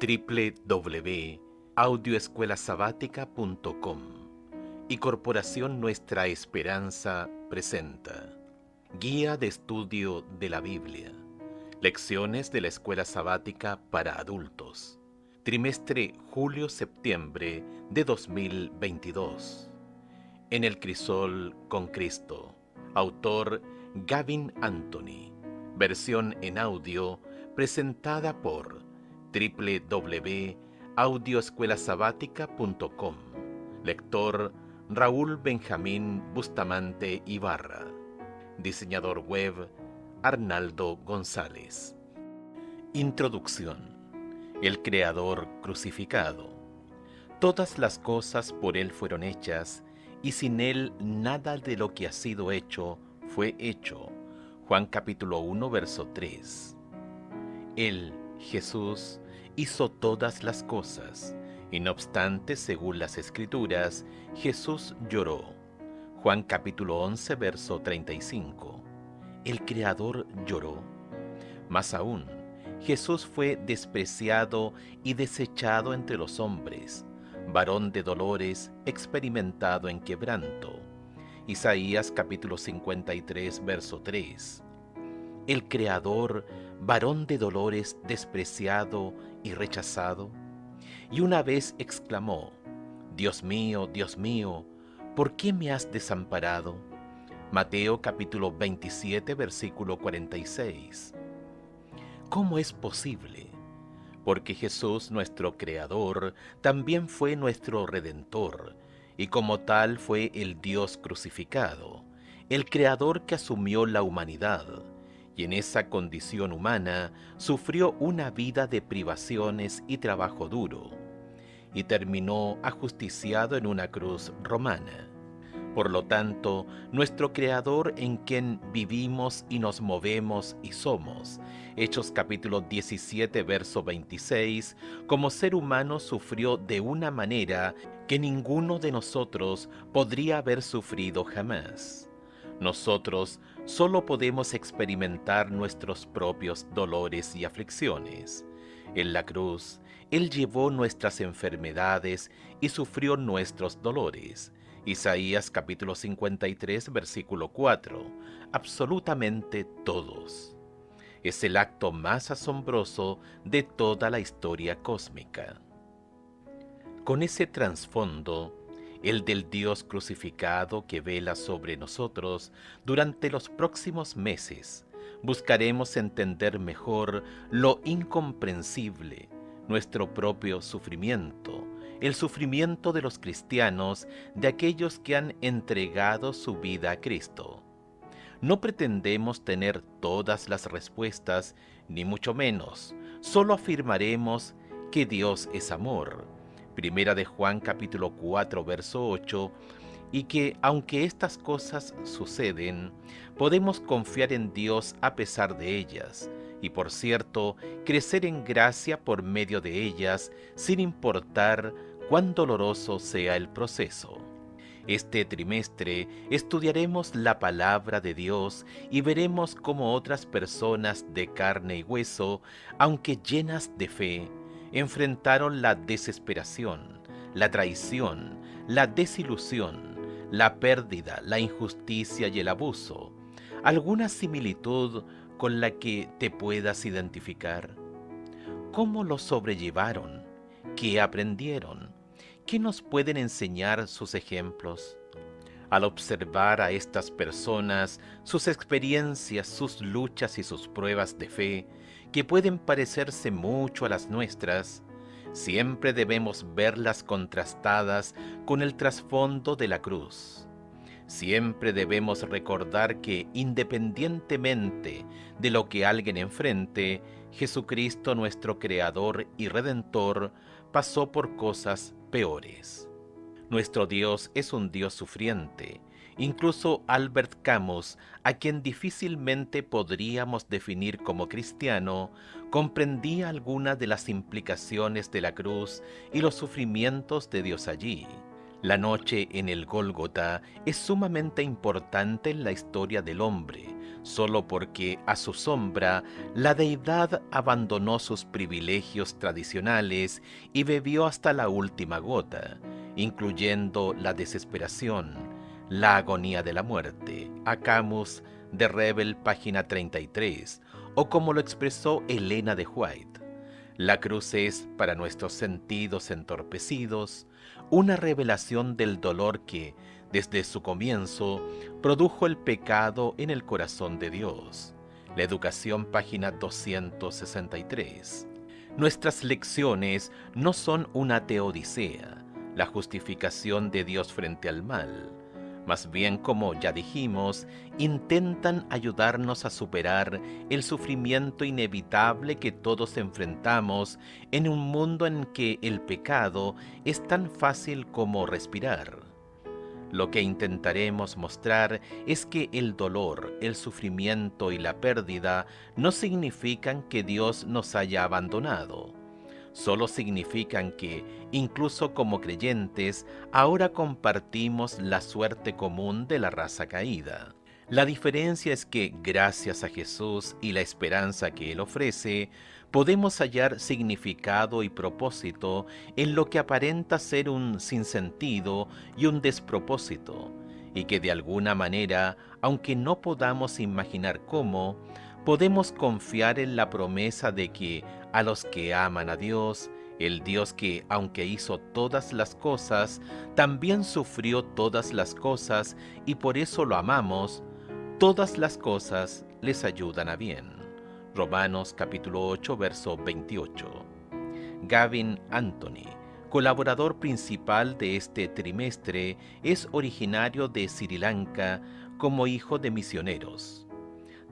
www.audioescuelasabática.com y Corporación Nuestra Esperanza presenta Guía de Estudio de la Biblia. Lecciones de la Escuela Sabática para Adultos. Trimestre julio-septiembre de 2022. En el crisol con Cristo. Autor Gavin Anthony. Versión en audio presentada por www.audioescuelasabática.com. Lector Raúl Benjamín Bustamante Ibarra. Diseñador web Arnaldo González. Introducción. El Creador crucificado. Todas las cosas por Él fueron hechas, y sin Él nada de lo que ha sido hecho fue hecho. Juan capítulo 1, verso 3. Él, Jesús, hizo todas las cosas, y no obstante, según las Escrituras, Jesús lloró. Juan capítulo 11, verso 35. El Creador lloró. Más aún, Jesús fue despreciado y desechado entre los hombres, varón de dolores, experimentado en quebranto. Isaías capítulo 53, verso 3. El Creador, varón de dolores, despreciado y rechazado. Y una vez exclamó: Dios mío, ¿por qué me has desamparado? Mateo capítulo 27, versículo 46. ¿Cómo es posible? Porque Jesús, nuestro Creador, también fue nuestro Redentor, y como tal fue el Dios crucificado, el Creador que asumió la humanidad, y en esa condición humana sufrió una vida de privaciones y trabajo duro, y terminó ajusticiado en una cruz romana. Por lo tanto, nuestro Creador, en quien vivimos y nos movemos y somos, Hechos capítulo 17, verso 26, como ser humano sufrió de una manera que ninguno de nosotros podría haber sufrido jamás. Nosotros solo podemos experimentar nuestros propios dolores y aflicciones. En la cruz, Él llevó nuestras enfermedades y sufrió nuestros dolores. Isaías capítulo 53, versículo 4. Absolutamente todos. Es el acto más asombroso de toda la historia cósmica. Con ese trasfondo, el del Dios crucificado que vela sobre nosotros, durante los próximos meses, buscaremos entender mejor lo incomprensible, nuestro propio sufrimiento, el sufrimiento de los cristianos, de aquellos que han entregado su vida a Cristo. No pretendemos tener todas las respuestas, ni mucho menos. Solo afirmaremos que Dios es amor. Primera de Juan capítulo 4, verso 8, y que aunque estas cosas suceden, podemos confiar en Dios a pesar de ellas, y por cierto, crecer en gracia por medio de ellas, sin importar cuán doloroso sea el proceso. Este trimestre estudiaremos la palabra de Dios y veremos cómo otras personas de carne y hueso, aunque llenas de fe, enfrentaron la desesperación, la traición, la desilusión, la pérdida, la injusticia y el abuso. ¿Alguna similitud con la que te puedas identificar? ¿Cómo lo sobrellevaron? ¿Qué aprendieron? ¿Qué nos pueden enseñar sus ejemplos? Al observar a estas personas, sus experiencias, sus luchas y sus pruebas de fe, que pueden parecerse mucho a las nuestras, siempre debemos verlas contrastadas con el trasfondo de la cruz. Siempre debemos recordar que, independientemente de lo que alguien enfrente, Jesucristo, nuestro Creador y Redentor, pasó por cosas peores. Nuestro Dios es un Dios sufriente. Incluso Albert Camus, a quien difícilmente podríamos definir como cristiano, comprendía algunas de las implicaciones de la cruz y los sufrimientos de Dios allí. La noche en el Gólgota es sumamente importante en la historia del hombre, solo porque a su sombra la deidad abandonó sus privilegios tradicionales y bebió hasta la última gota, incluyendo la desesperación, la agonía de la muerte. A Camus de Rebel, página 33, o como lo expresó Elena de White. La cruz es, para nuestros sentidos entorpecidos, una revelación del dolor que, desde su comienzo, produjo el pecado en el corazón de Dios. La Educación, página 263. Nuestras lecciones no son una teodicea, la justificación de Dios frente al mal. Más bien, como ya dijimos, intentan ayudarnos a superar el sufrimiento inevitable que todos enfrentamos en un mundo en que el pecado es tan fácil como respirar. Lo que intentaremos mostrar es que el dolor, el sufrimiento y la pérdida no significan que Dios nos haya abandonado. Solo significan que, incluso como creyentes, ahora compartimos la suerte común de la raza caída. La diferencia es que, gracias a Jesús y la esperanza que Él ofrece, podemos hallar significado y propósito en lo que aparenta ser un sinsentido y un despropósito, y que de alguna manera, aunque no podamos imaginar cómo, podemos confiar en la promesa de que a los que aman a Dios, el Dios que, aunque hizo todas las cosas, también sufrió todas las cosas y por eso lo amamos, todas las cosas les ayudan a bien. Romanos capítulo 8, verso 28. Gavin Anthony, colaborador principal de este trimestre, es originario de Sri Lanka como hijo de misioneros.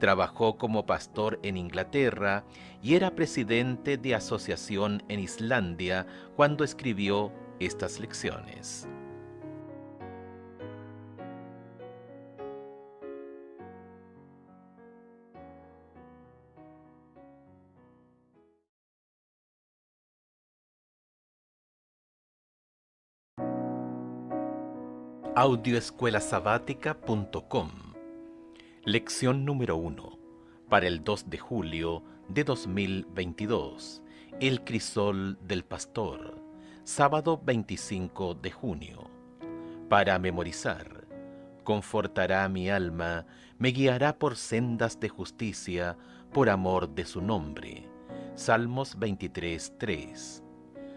Trabajó como pastor en Inglaterra y era presidente de asociación en Islandia cuando escribió estas lecciones. Audioescuelasabática.com. Lección número 1. Para el 2 de julio de 2022. El crisol del pastor. Sábado 25 de junio. Para memorizar. Confortará mi alma, me guiará por sendas de justicia, por amor de su nombre. Salmos 23:3.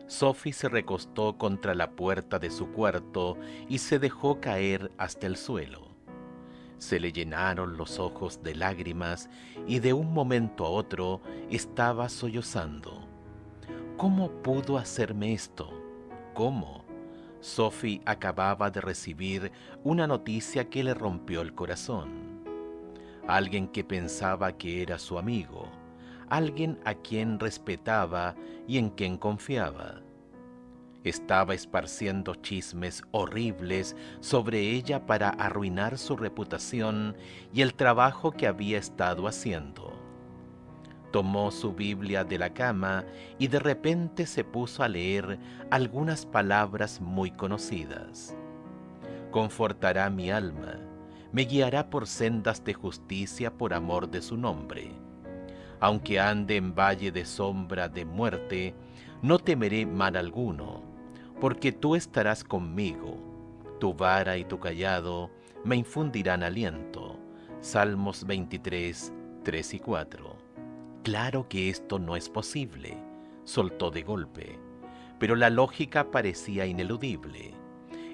Sophie se recostó contra la puerta de su cuarto y se dejó caer hasta el suelo. Se le llenaron los ojos de lágrimas y de un momento a otro estaba sollozando. ¿Cómo pudo hacerme esto? ¿Cómo? Sophie acababa de recibir una noticia que le rompió el corazón. Alguien que pensaba que era su amigo, alguien a quien respetaba y en quien confiaba. Estaba esparciendo chismes horribles sobre ella para arruinar su reputación y el trabajo que había estado haciendo. Tomó su Biblia de la cama y de repente se puso a leer algunas palabras muy conocidas. Confortará mi alma, me guiará por sendas de justicia por amor de su nombre. Aunque ande en valle de sombra de muerte, no temeré mal alguno, porque tú estarás conmigo. Tu vara y tu cayado me infundirán aliento. Salmos 23, 3 y 4. Claro que esto no es posible, soltó de golpe, pero la lógica parecía ineludible.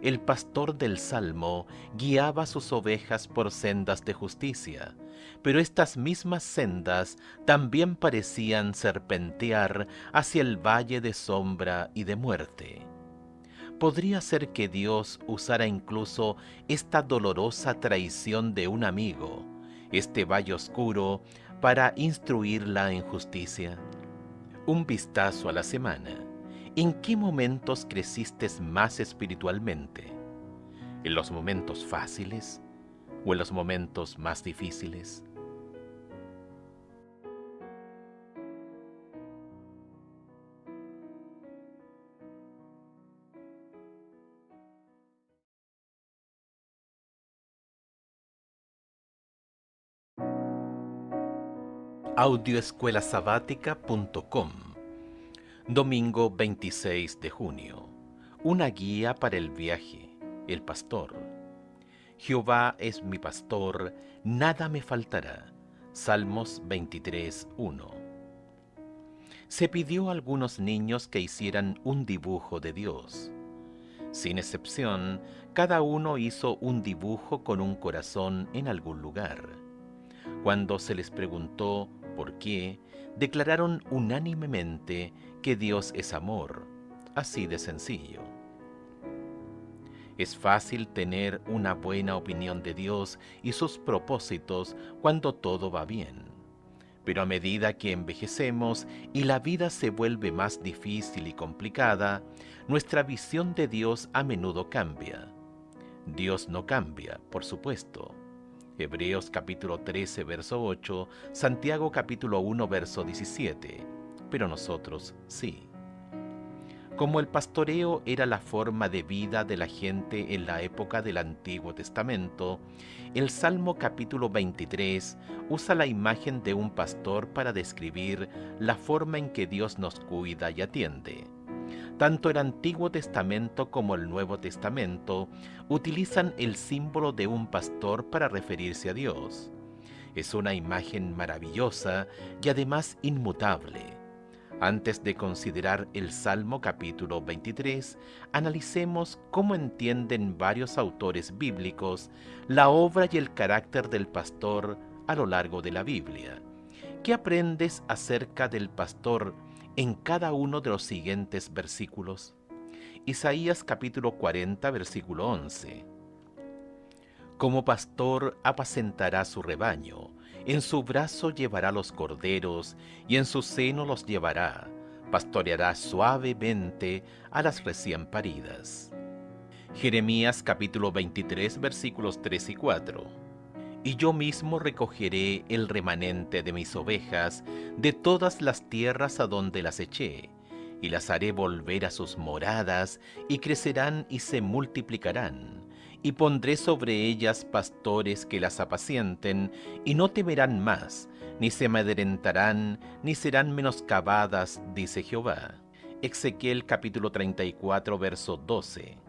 El pastor del Salmo guiaba sus ovejas por sendas de justicia, pero estas mismas sendas también parecían serpentear hacia el valle de sombra y de muerte. ¿Podría ser que Dios usara incluso esta dolorosa traición de un amigo, este valle oscuro, para instruirla en justicia? Un vistazo a la semana. ¿En qué momentos creciste más espiritualmente? ¿En los momentos fáciles o en los momentos más difíciles? Audioescuelasabática.com. Domingo 26 de junio. Una guía para el viaje. El pastor. Jehová es mi pastor, nada me faltará. Salmos 23:1. Se pidió a algunos niños que hicieran un dibujo de Dios. Sin excepción, cada uno hizo un dibujo con un corazón en algún lugar. Cuando se les preguntó por qué, declararon unánimemente que Dios es amor, así de sencillo. Es fácil tener una buena opinión de Dios y sus propósitos cuando todo va bien. Pero a medida que envejecemos y la vida se vuelve más difícil y complicada, nuestra visión de Dios a menudo cambia. Dios no cambia, por supuesto. Hebreos capítulo 13, verso 8, Santiago capítulo 1, verso 17, pero nosotros sí. Como el pastoreo era la forma de vida de la gente en la época del Antiguo Testamento, el Salmo capítulo 23 usa la imagen de un pastor para describir la forma en que Dios nos cuida y atiende. Tanto el Antiguo Testamento como el Nuevo Testamento utilizan el símbolo de un pastor para referirse a Dios. Es una imagen maravillosa y además inmutable. Antes de considerar el Salmo capítulo 23, analicemos cómo entienden varios autores bíblicos la obra y el carácter del pastor a lo largo de la Biblia. ¿Qué aprendes acerca del pastor en cada uno de los siguientes versículos? Isaías capítulo 40, versículo 11. Como pastor apacentará su rebaño, en su brazo llevará los corderos, y en su seno los llevará, pastoreará suavemente a las recién paridas. Jeremías capítulo 23, versículos 3 y 4. Y yo mismo recogeré el remanente de mis ovejas de todas las tierras a donde las eché, y las haré volver a sus moradas, y crecerán y se multiplicarán, y pondré sobre ellas pastores que las apacienten, y no temerán más, ni se amedrentarán, ni serán menoscabadas, dice Jehová. Ezequiel capítulo 34, verso 12.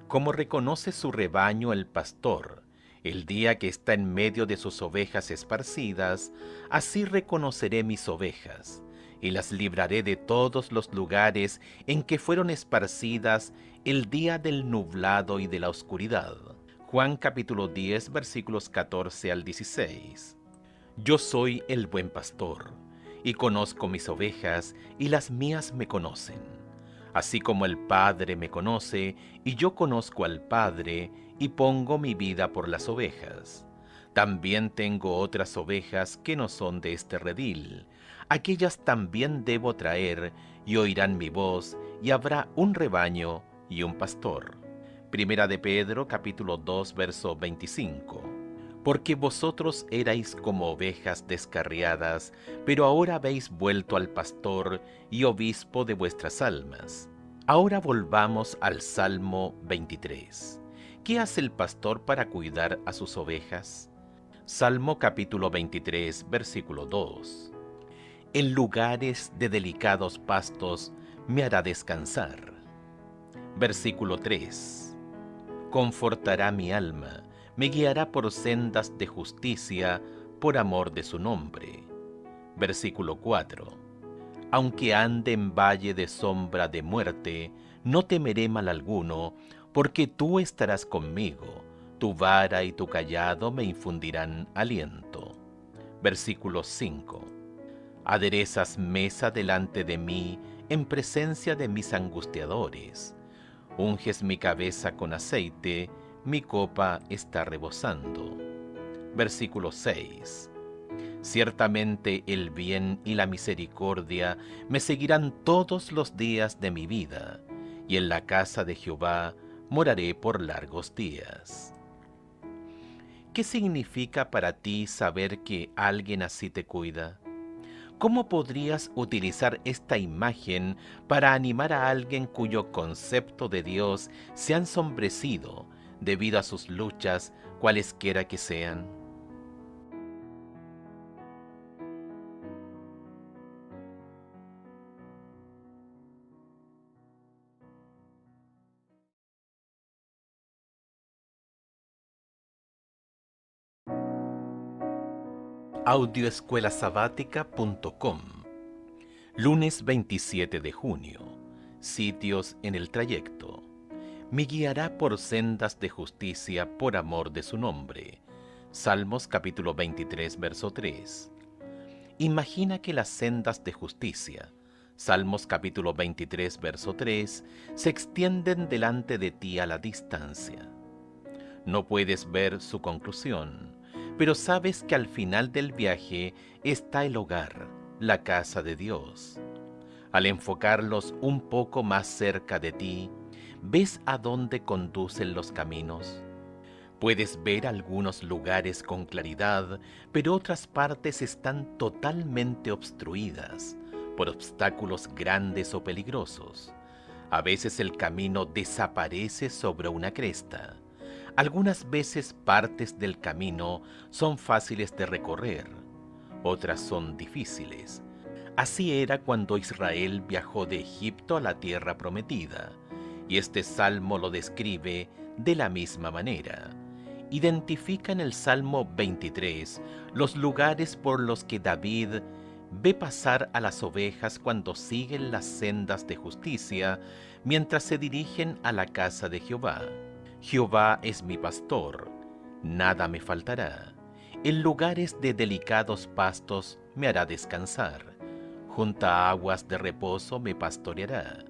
Como reconoce su rebaño el pastor, el día que está en medio de sus ovejas esparcidas, así reconoceré mis ovejas, y las libraré de todos los lugares en que fueron esparcidas el día del nublado y de la oscuridad. Juan capítulo 10, versículos 14 al 16. Yo soy el buen pastor, y conozco mis ovejas, y las mías me conocen. Así como el Padre me conoce, y yo conozco al Padre, y pongo mi vida por las ovejas. También tengo otras ovejas que no son de este redil. Aquellas también debo traer, y oirán mi voz, y habrá un rebaño y un pastor. Primera de Pedro, capítulo 2, verso 25. Porque vosotros erais como ovejas descarriadas, pero ahora habéis vuelto al pastor y obispo de vuestras almas. Ahora volvamos al Salmo 23. ¿Qué hace el pastor para cuidar a sus ovejas? Salmo capítulo 23, versículo 2. En lugares de delicados pastos me hará descansar. Versículo 3. Confortará mi alma, me guiará por sendas de justicia, por amor de su nombre. Versículo 4. Aunque ande en valle de sombra de muerte, no temeré mal alguno, porque tú estarás conmigo, tu vara y tu cayado me infundirán aliento. Versículo 5. Aderezas mesa delante de mí, en presencia de mis angustiadores. Unges mi cabeza con aceite, mi copa está rebosando. Versículo 6. Ciertamente el bien y la misericordia me seguirán todos los días de mi vida, y en la casa de Jehová moraré por largos días. ¿Qué significa para ti saber que alguien así te cuida? ¿Cómo podrías utilizar esta imagen para animar a alguien cuyo concepto de Dios se ha ensombrecido debido a sus luchas, cualesquiera que sean? Audioescuelasabática.com. Lunes 27 de junio. Sitios en el trayecto. Me guiará por sendas de justicia por amor de su nombre. Salmos capítulo 23, verso 3. Imagina que las sendas de justicia, Salmos capítulo 23, verso 3, se extienden delante de ti a la distancia. No puedes ver su conclusión, pero sabes que al final del viaje está el hogar, la casa de Dios. Al enfocarlos un poco más cerca de ti, ¿ves a dónde conducen los caminos? Puedes ver algunos lugares con claridad, pero otras partes están totalmente obstruidas por obstáculos grandes o peligrosos. A veces el camino desaparece sobre una cresta. Algunas veces partes del camino son fáciles de recorrer, otras son difíciles. Así era cuando Israel viajó de Egipto a la tierra prometida, y este salmo lo describe de la misma manera. Identifica en el Salmo 23 los lugares por los que David ve pasar a las ovejas cuando siguen las sendas de justicia mientras se dirigen a la casa de Jehová. Jehová es mi pastor, nada me faltará. En lugares de delicados pastos me hará descansar. Junto a aguas de reposo me pastoreará.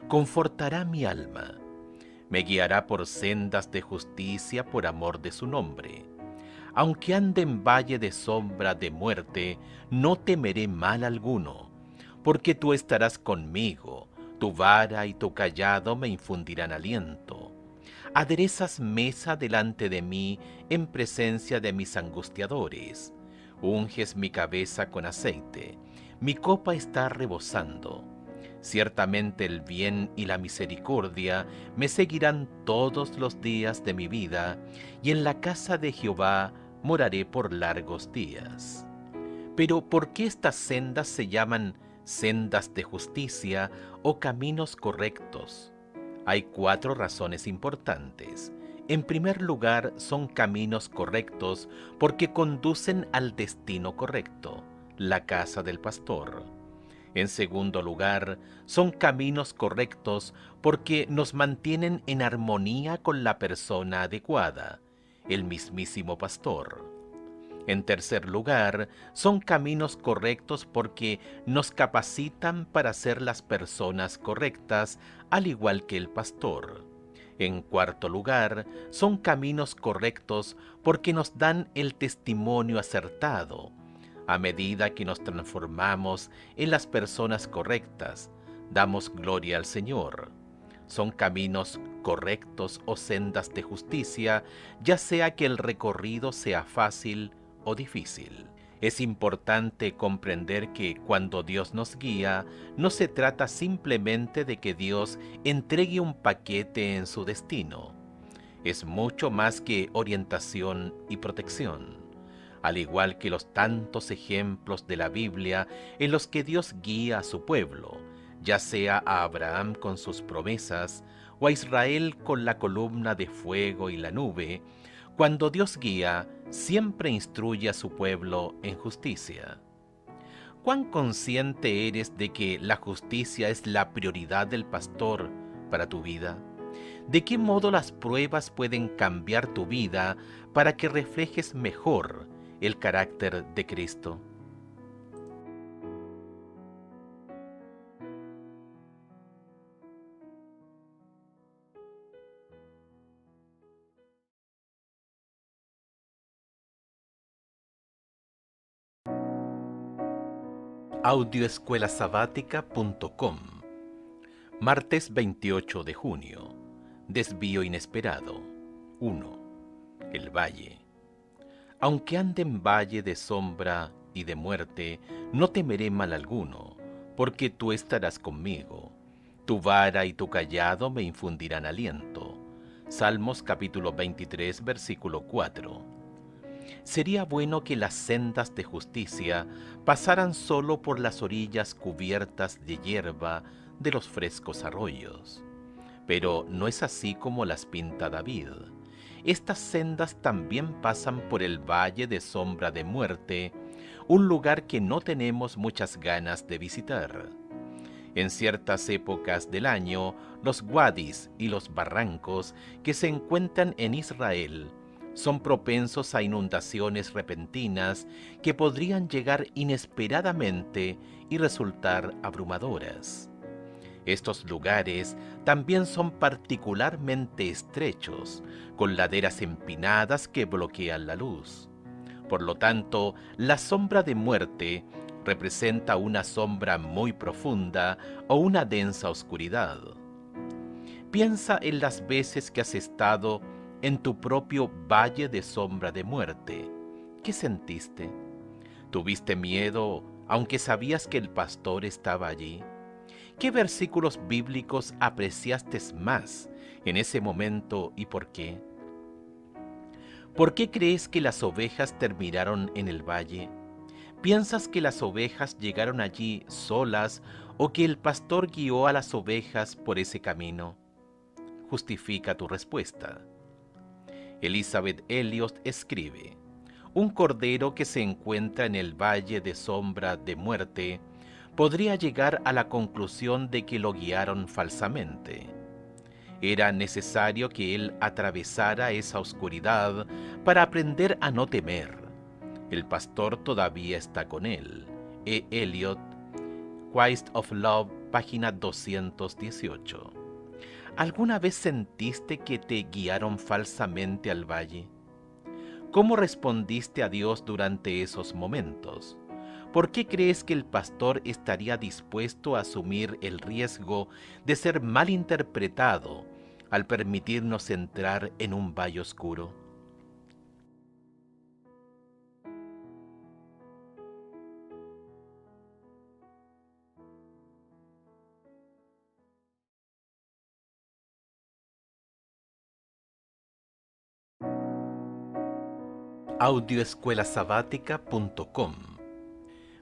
Confortará mi alma. Me guiará por sendas de justicia por amor de su nombre. Aunque ande en valle de sombra de muerte, no temeré mal alguno, porque tú estarás conmigo, tu vara y tu cayado me infundirán aliento. Aderezas mesa delante de mí en presencia de mis angustiadores. Unges mi cabeza con aceite, mi copa está rebosando. Ciertamente el bien y la misericordia me seguirán todos los días de mi vida, y en la casa de Jehová moraré por largos días. Pero ¿por qué estas sendas se llaman sendas de justicia o caminos correctos? Hay 4 razones importantes. En primer lugar, son caminos correctos porque conducen al destino correcto, la casa del pastor. En segundo lugar, son caminos correctos porque nos mantienen en armonía con la persona adecuada, el mismísimo pastor. En tercer lugar, son caminos correctos porque nos capacitan para ser las personas correctas, al igual que el pastor. En cuarto lugar, son caminos correctos porque nos dan el testimonio acertado. A medida que nos transformamos en las personas correctas, damos gloria al Señor. Son caminos correctos o sendas de justicia, ya sea que el recorrido sea fácil o difícil. Es importante comprender que cuando Dios nos guía, no se trata simplemente de que Dios entregue un paquete en su destino. Es mucho más que orientación y protección. Al igual que los tantos ejemplos de la Biblia en los que Dios guía a su pueblo, ya sea a Abraham con sus promesas o a Israel con la columna de fuego y la nube, cuando Dios guía, siempre instruye a su pueblo en justicia. ¿Cuán consciente eres de que la justicia es la prioridad del pastor para tu vida? ¿De qué modo las pruebas pueden cambiar tu vida para que reflejes mejor el carácter de Cristo? Audioescuelasabática.com. Martes 28 de junio. Desvío inesperado. 1. El valle. Aunque ande en valle de sombra y de muerte, no temeré mal alguno, porque tú estarás conmigo. Tu vara y tu cayado me infundirán aliento. Salmos capítulo 23, versículo 4. Sería bueno que las sendas de justicia pasaran solo por las orillas cubiertas de hierba de los frescos arroyos. Pero no es así como las pinta David. Estas sendas también pasan por el valle de sombra de muerte un lugar que no tenemos muchas ganas de visitar. En ciertas épocas del año, los wadis y los barrancos que se encuentran en Israel son propensos a inundaciones repentinas que podrían llegar inesperadamente y resultar abrumadoras. Estos lugares también son particularmente estrechos, con laderas empinadas que bloquean la luz. Por lo tanto, la sombra de muerte representa una sombra muy profunda o una densa oscuridad. Piensa en las veces que has estado en tu propio valle de sombra de muerte. ¿Qué sentiste? ¿Tuviste miedo aunque sabías que el pastor estaba allí? ¿Qué versículos bíblicos apreciaste más en ese momento y por qué? ¿Por qué crees que las ovejas terminaron en el valle? ¿Piensas que las ovejas llegaron allí solas o que el pastor guió a las ovejas por ese camino? Justifica tu respuesta. Elizabeth Elliot escribe: un cordero que se encuentra en el valle de sombra de muerte podría llegar a la conclusión de que lo guiaron falsamente. Era necesario que él atravesara esa oscuridad para aprender a no temer. El pastor todavía está con él. E. Eliot, Quest of Love, página 218. ¿Alguna vez sentiste que te guiaron falsamente al valle? ¿Cómo respondiste a Dios durante esos momentos? ¿Por qué crees que el pastor estaría dispuesto a asumir el riesgo de ser malinterpretado al permitirnos entrar en un valle oscuro? Audioescuelasabática.com.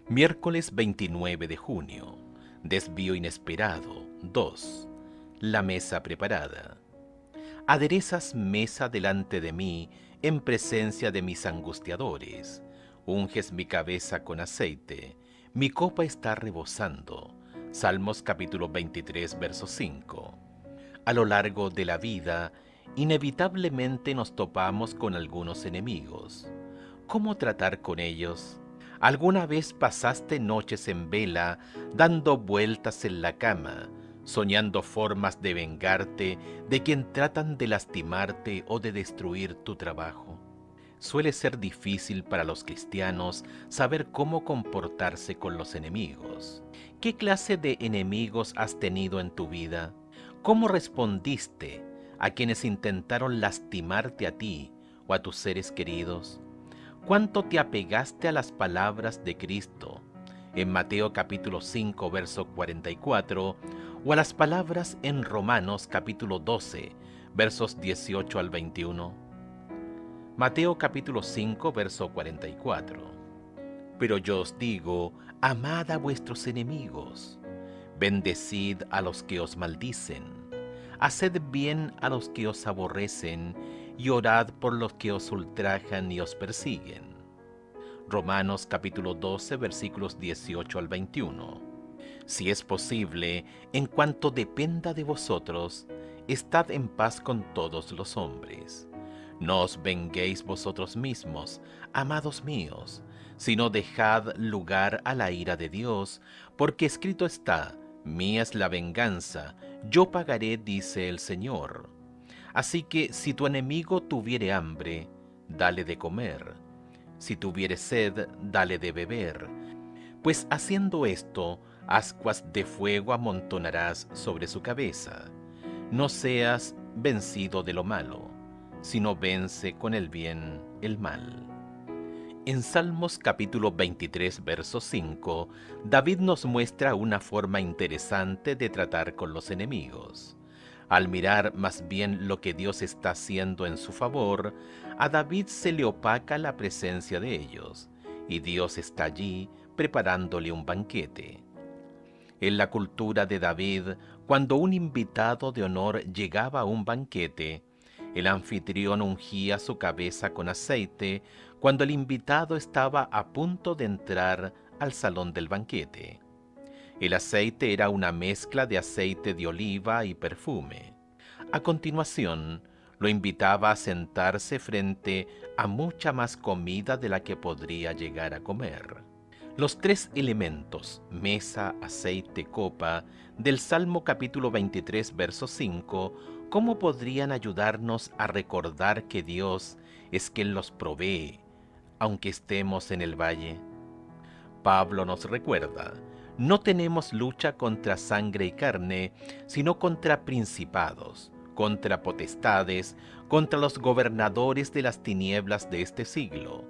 Miércoles 29 de junio. Desvío inesperado 2. La mesa preparada. Aderezas mesa delante de mí en presencia de mis angustiadores. Unges mi cabeza con aceite. Mi copa está rebosando. Salmos capítulo 23, verso 5. A lo largo de la vida, inevitablemente nos topamos con algunos enemigos. ¿Cómo tratar con ellos? ¿Alguna vez pasaste noches en vela, dando vueltas en la cama, soñando formas de vengarte de quien tratan de lastimarte o de destruir tu trabajo? Suele ser difícil para los cristianos saber cómo comportarse con los enemigos. ¿Qué clase de enemigos has tenido en tu vida? ¿Cómo respondiste a quienes intentaron lastimarte a ti o a tus seres queridos? ¿Cuánto te apegaste a las palabras de Cristo en Mateo capítulo 5, verso 44, o a las palabras en Romanos capítulo 12, versos 18 al 21? Mateo capítulo 5, verso 44. Pero yo os digo, amad a vuestros enemigos, bendecid a los que os maldicen, haced bien a los que os aborrecen, y orad por los que os ultrajan y os persiguen. Romanos capítulo 12, versículos 18 al 21. Si es posible, en cuanto dependa de vosotros, estad en paz con todos los hombres. No os venguéis vosotros mismos, amados míos, sino dejad lugar a la ira de Dios, porque escrito está: mía es la venganza, yo pagaré, dice el Señor. Así que si tu enemigo tuviere hambre, dale de comer; si tuviere sed, dale de beber, pues haciendo esto, ascuas de fuego amontonarás sobre su cabeza. No seas vencido de lo malo, sino vence con el bien el mal. En Salmos capítulo 23, verso 5, David nos muestra una forma interesante de tratar con los enemigos. Al mirar más bien lo que Dios está haciendo en su favor, a David se le opaca la presencia de ellos, y Dios está allí preparándole un banquete. En la cultura de David, cuando un invitado de honor llegaba a un banquete, el anfitrión ungía su cabeza con aceite cuando el invitado estaba a punto de entrar al salón del banquete. El aceite era una mezcla de aceite de oliva y perfume. A continuación, lo invitaba a sentarse frente a mucha más comida de la que podría llegar a comer. Los tres elementos, mesa, aceite, copa, del Salmo capítulo 23, verso 5, ¿cómo podrían ayudarnos a recordar que Dios es quien los provee, aunque estemos en el valle? Pablo nos recuerda, no tenemos lucha contra sangre y carne, sino contra principados, contra potestades, contra los gobernadores de las tinieblas de este siglo,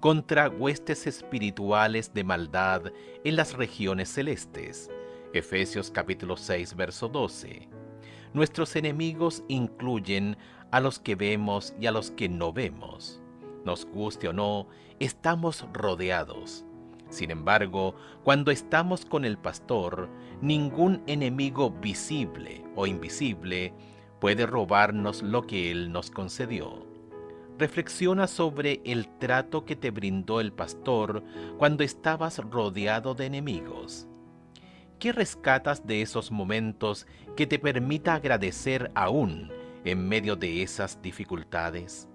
contra huestes espirituales de maldad en las regiones celestes. Efesios capítulo 6, verso 12. Nuestros enemigos incluyen a los que vemos y a los que no vemos. Nos guste o no, estamos rodeados. Sin embargo, cuando estamos con el pastor, ningún enemigo visible o invisible puede robarnos lo que Él nos concedió. Reflexiona sobre el trato que te brindó el pastor cuando estabas rodeado de enemigos. ¿Qué rescatas de esos momentos que te permita agradecer aún en medio de esas dificultades?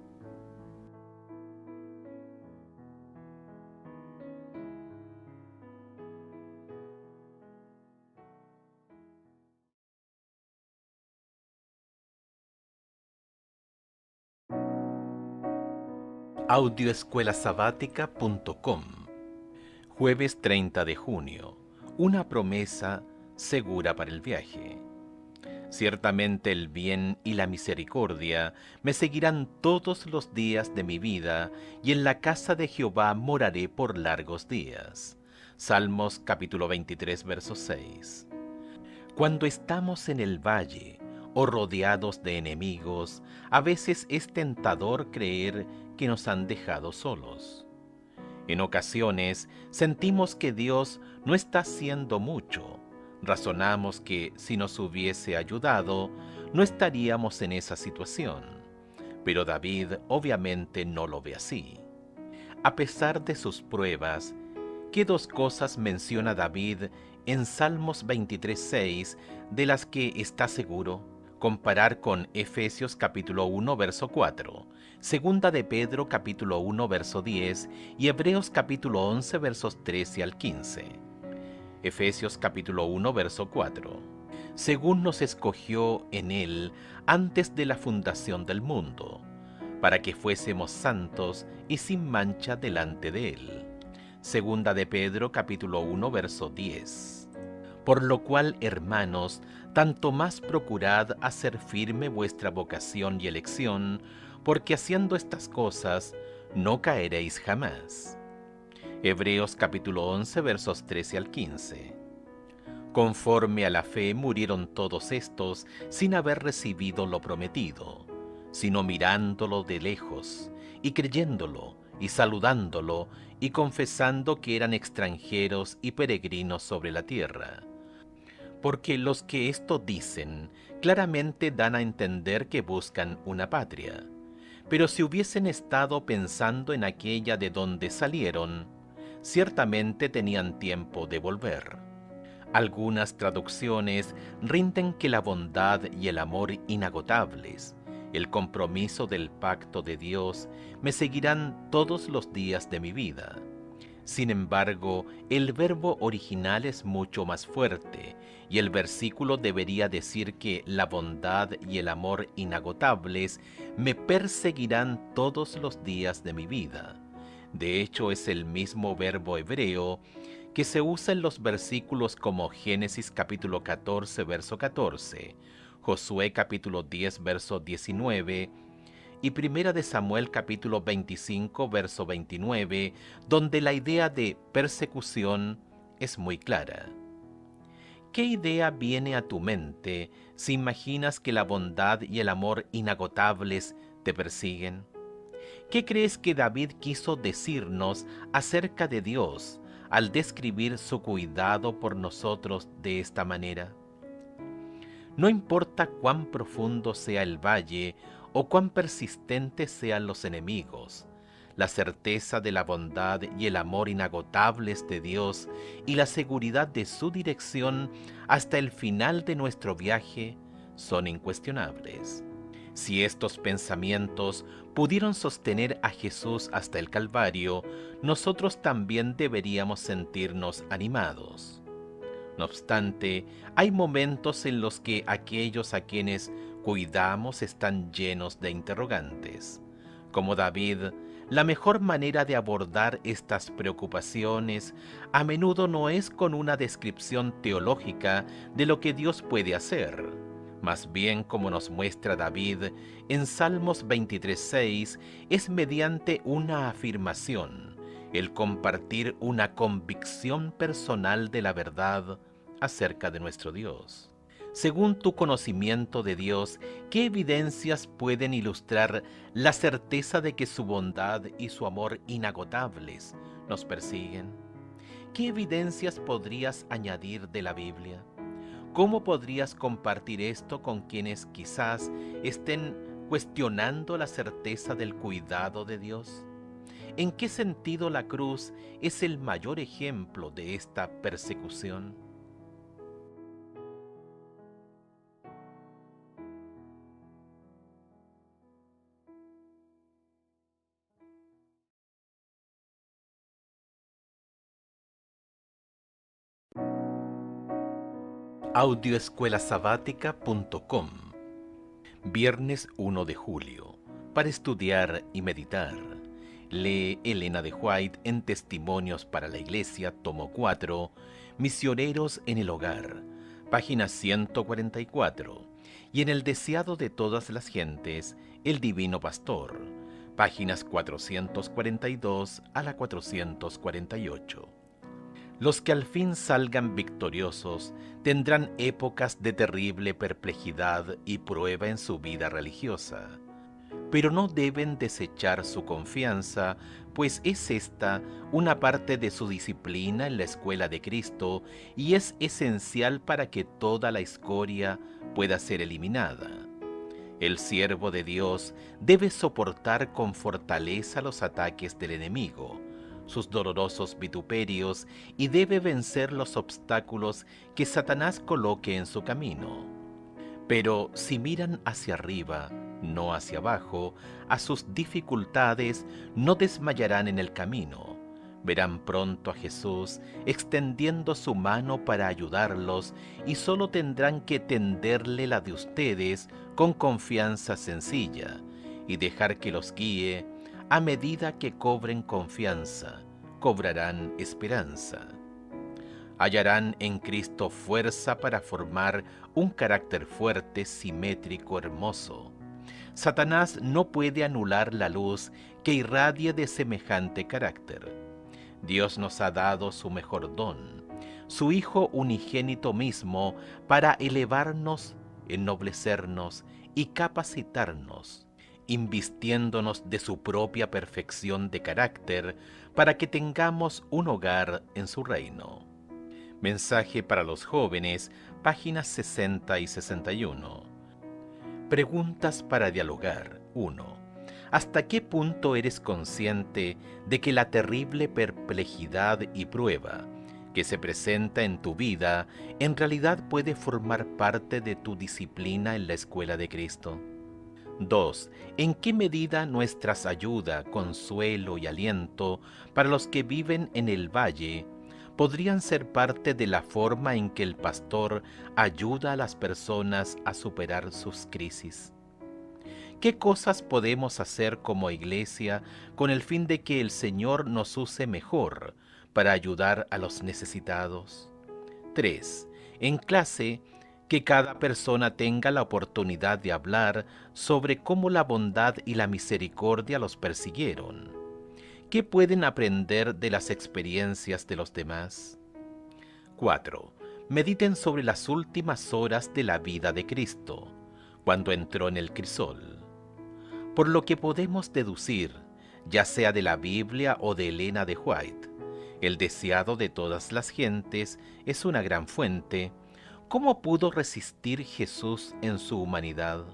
Audioescuelasabática.com. Jueves 30 de junio. Una promesa segura para el viaje. Ciertamente el bien y la misericordia me seguirán todos los días de mi vida, y en la casa de Jehová moraré por largos días. Salmos capítulo 23, verso 6. Cuando estamos en el valle o rodeados de enemigos, a veces es tentador creer que nos han dejado solos. En ocasiones sentimos que Dios no está haciendo mucho. Razonamos que si nos hubiese ayudado, no estaríamos en esa situación. Pero David obviamente no lo ve así. A pesar de sus pruebas, ¿qué dos cosas menciona David en Salmos 23:6 de las que está seguro? Comparar con Efesios capítulo 1 verso 4, Segunda de Pedro capítulo 1 verso 10 y Hebreos capítulo 11 versos 13 al 15. Efesios capítulo 1 verso 4. Según nos escogió en Él antes de la fundación del mundo, para que fuésemos santos y sin mancha delante de Él. Segunda de Pedro capítulo 1 verso 10. Por lo cual, hermanos, tanto más procurad hacer firme vuestra vocación y elección, porque haciendo estas cosas no caeréis jamás. Hebreos capítulo 11 versos 13 al 15. Conforme a la fe murieron todos estos sin haber recibido lo prometido, sino mirándolo de lejos, y creyéndolo, y saludándolo, y confesando que eran extranjeros y peregrinos sobre la tierra. Porque los que esto dicen claramente dan a entender que buscan una patria. Pero si hubiesen estado pensando en aquella de donde salieron, ciertamente tenían tiempo de volver. Algunas traducciones rinden que la bondad y el amor inagotables, el compromiso del pacto de Dios, me seguirán todos los días de mi vida. Sin embargo, el verbo original es mucho más fuerte, y el versículo debería decir que la bondad y el amor inagotables me perseguirán todos los días de mi vida. De hecho, es el mismo verbo hebreo que se usa en los versículos como Génesis capítulo 14, verso 14, Josué capítulo 10, verso 19, y Primera de Samuel capítulo 25, verso 29, donde la idea de persecución es muy clara. ¿Qué idea viene a tu mente si imaginas que la bondad y el amor inagotables te persiguen? ¿Qué crees que David quiso decirnos acerca de Dios al describir su cuidado por nosotros de esta manera? No importa cuán profundo sea el valle o cuán persistentes sean los enemigos, la certeza de la bondad y el amor inagotables de Dios y la seguridad de su dirección hasta el final de nuestro viaje son incuestionables. Si estos pensamientos pudieron sostener a Jesús hasta el Calvario, nosotros también deberíamos sentirnos animados. No obstante, hay momentos en los que aquellos a quienes cuidamos están llenos de interrogantes. Como David, la mejor manera de abordar estas preocupaciones a menudo no es con una descripción teológica de lo que Dios puede hacer. Más bien, como nos muestra David en Salmos 23:6, es mediante una afirmación, el compartir una convicción personal de la verdad acerca de nuestro Dios. Según tu conocimiento de Dios, ¿qué evidencias pueden ilustrar la certeza de que su bondad y su amor inagotables nos persiguen? ¿Qué evidencias podrías añadir de la Biblia? ¿Cómo podrías compartir esto con quienes quizás estén cuestionando la certeza del cuidado de Dios? ¿En qué sentido la cruz es el mayor ejemplo de esta persecución? Audioescuelasabática.com. Viernes 1 de julio. Para estudiar y meditar. Lee Elena de White en Testimonios para la Iglesia, tomo 4, Misioneros en el Hogar, página 144, y en El Deseado de todas las gentes, El Divino Pastor, páginas 442 a la 448. Los que al fin salgan victoriosos tendrán épocas de terrible perplejidad y prueba en su vida religiosa. Pero no deben desechar su confianza, pues es esta una parte de su disciplina en la escuela de Cristo y es esencial para que toda la escoria pueda ser eliminada. El siervo de Dios debe soportar con fortaleza los ataques del enemigo, sus dolorosos vituperios, y debe vencer los obstáculos que Satanás coloque en su camino. Pero si miran hacia arriba, no hacia abajo, a sus dificultades, no desmayarán en el camino. Verán pronto a Jesús extendiendo su mano para ayudarlos y solo tendrán que tenderle la de ustedes con confianza sencilla y dejar que los guíe. A medida que cobren confianza, cobrarán esperanza. Hallarán en Cristo fuerza para formar un carácter fuerte, simétrico, hermoso. Satanás no puede anular la luz que irradie de semejante carácter. Dios nos ha dado su mejor don, su Hijo unigénito mismo, para elevarnos, ennoblecernos y capacitarnos, invistiéndonos de su propia perfección de carácter para que tengamos un hogar en su reino. Mensaje para los jóvenes, páginas 60 y 61. Preguntas para dialogar. 1. ¿Hasta qué punto eres consciente de que la terrible perplejidad y prueba que se presenta en tu vida en realidad puede formar parte de tu disciplina en la escuela de Cristo? 2. ¿En qué medida nuestras ayuda, consuelo y aliento para los que viven en el valle podrían ser parte de la forma en que el pastor ayuda a las personas a superar sus crisis? ¿Qué cosas podemos hacer como iglesia con el fin de que el Señor nos use mejor para ayudar a los necesitados? 3. En clase, que cada persona tenga la oportunidad de hablar sobre cómo la bondad y la misericordia los persiguieron. ¿Qué pueden aprender de las experiencias de los demás? 4. Mediten sobre las últimas horas de la vida de Cristo, cuando entró en el crisol. Por lo que podemos deducir, ya sea de la Biblia o de Elena de White, el deseado de todas las gentes es una gran fuente. ¿Cómo pudo resistir Jesús en su humanidad?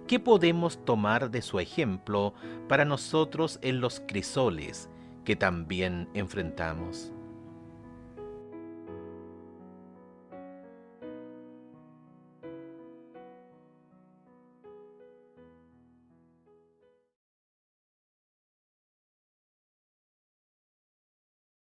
¿Qué podemos tomar de su ejemplo para nosotros en los crisoles que también enfrentamos?